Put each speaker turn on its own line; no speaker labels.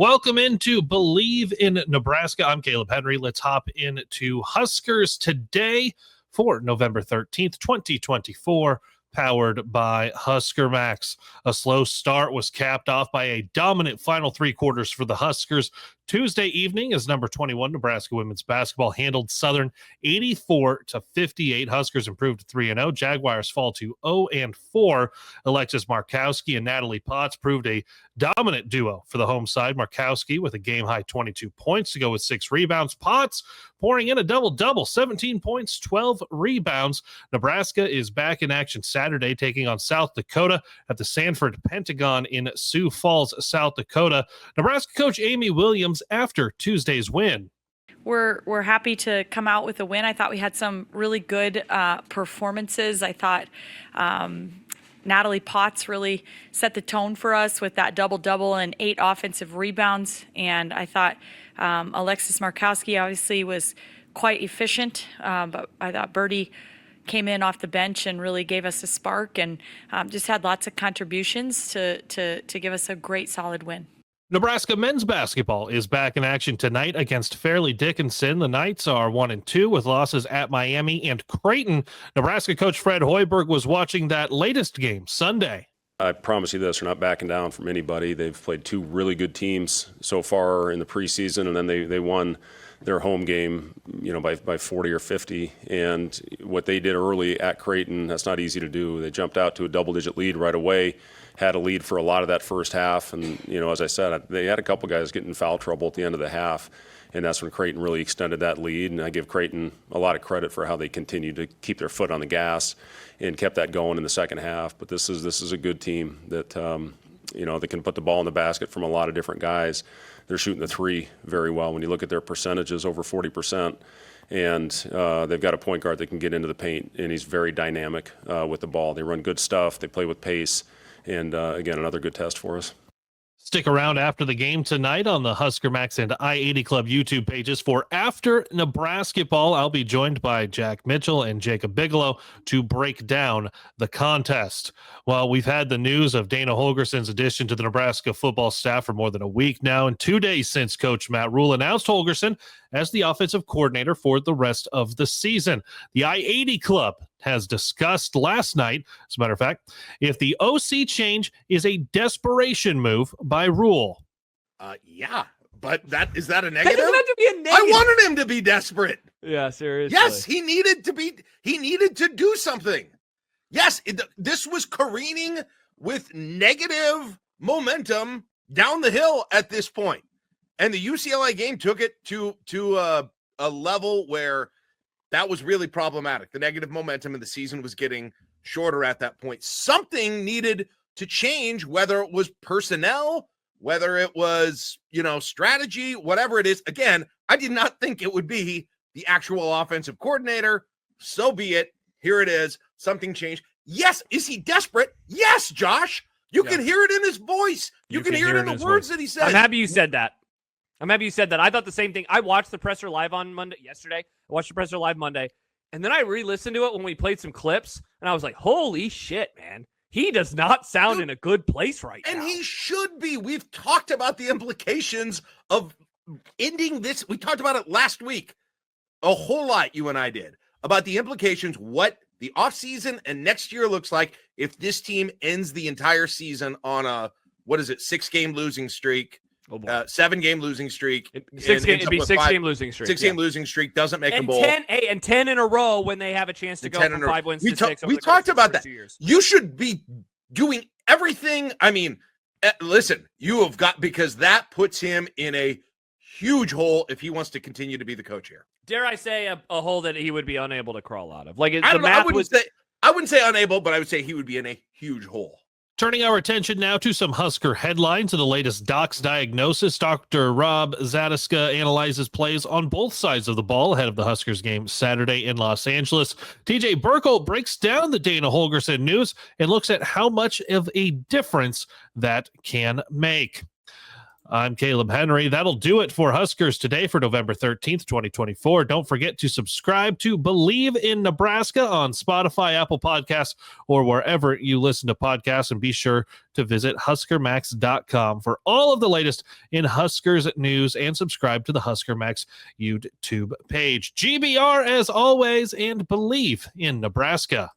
Welcome into Believe in Nebraska. I'm Kaleb Henry. Let's hop into Huskers Today for November 13th, 2024, powered by Husker Max. A slow start was capped off by a dominant final three quarters for the Huskers. Tuesday evening, as number 21 Nebraska women's basketball handled Southern 84-58. Huskers improved to 3-0. Jaguars fall to 0-4. Alexis Markowski and Natalie Potts proved a dominant duo for the home side. Markowski with a game-high 22 points to go with 6 rebounds. Potts pouring in a double-double, 17 points, 12 rebounds. Nebraska is back in action Saturday, taking on South Dakota at the Sanford Pentagon in Sioux Falls, South Dakota. Nebraska coach Amy Williams after Tuesday's win.
We're happy to come out with a win. I thought we had some really good performances. I thought Natalie Potts really set the tone for us with that double-double and 8 offensive rebounds. And I thought Alexis Markowski obviously was quite efficient, but I thought Birdie came in off the bench and really gave us a spark and just had lots of contributions to give us a great, solid win.
Nebraska men's basketball is back in action tonight against Fairleigh Dickinson. The Knights are 1-2 with losses at Miami and Creighton. Nebraska coach Fred Hoiberg was watching that latest game Sunday.
I promise you this, we're not backing down from anybody. They've played 2 really good teams so far in the preseason, and then they won their home game, by 40 or 50. And what they did early at Creighton, that's not easy to do. They jumped out to a double-digit lead right away, had a lead for a lot of that first half. And, as I said, they had a couple guys getting in foul trouble at the end of the half. And that's when Creighton really extended that lead. And I give Creighton a lot of credit for how they continued to keep their foot on the gas and kept that going in the second half. But this is a good team that, they can put the ball in the basket from a lot of different guys. They're shooting the 3 very well. When you look at their percentages, over 40%. And they've got a point guard that can get into the paint, and he's very dynamic with the ball. They run good stuff. They play with pace. And, again, another good test for us.
Stick around after the game tonight on the Husker Max and I-80 Club YouTube pages for After Nebraska Ball. I'll be joined by Jack Mitchell and Jacob Bigelow to break down the contest. Well, we've had the news of Dana Holgerson's addition to the Nebraska football staff for more than a week now, and 2 days since Coach Matt Rule announced Holgerson as the offensive coordinator for the rest of the season. The I-80 Club has discussed last night, as a matter of fact, if the OC change is a desperation move by Rule.
Yeah, but is that a negative?
That doesn't have to be a negative.
I wanted him to be desperate.
Yeah, seriously.
Yes, he needed to do something. Yes, this was careening with negative momentum down the hill at this point. And the UCLA game took it to a level where that was really problematic. The negative momentum in the season was getting shorter at that point. Something needed to change, whether it was personnel, whether it was, strategy, whatever it is. Again, I did not think it would be the actual offensive coordinator. So be it. Here it is. Something changed. Yes. Is he desperate? Yes, Josh. You can hear it in his voice. You can hear it in the words that he said.
I'm happy you said that. I thought the same thing. I watched the presser live on yesterday. I watched the presser live Monday. And then I re-listened to it when we played some clips. And I was like, holy shit, man. He does not sound in a good place right now.
And he should be. We've talked about the implications of ending this. We talked about it last week. A whole lot, you and I did, about the implications, what the offseason and next year looks like if this team ends the entire season on a, 6-game losing streak. 7-game losing streak.
It'd be 6-game losing streak.
6-game losing streak doesn't make a bowl.
10 in a row when they have a chance to go from 5 wins to 6.
We talked about that. You should be doing everything. I mean, listen, you have got, because that puts him in a huge hole if he wants to continue to be the coach here.
Dare I say a hole that he would be unable to crawl out of? I
wouldn't say unable, but I would say he would be in a huge hole.
Turning our attention now to some Husker headlines and the latest Doc's diagnosis. Dr. Rob Zadiska analyzes plays on both sides of the ball ahead of the Huskers game Saturday in Los Angeles. TJ Burkle breaks down the Dana Holgerson news and looks at how much of a difference that can make. I'm Kaleb Henry. That'll do it for Huskers Today for November 13th, 2024. Don't forget to subscribe to Believe in Nebraska on Spotify, Apple Podcasts, or wherever you listen to podcasts. And be sure to visit HuskerMax.com for all of the latest in Huskers news and subscribe to the Husker Max YouTube page. GBR as always, and believe in Nebraska.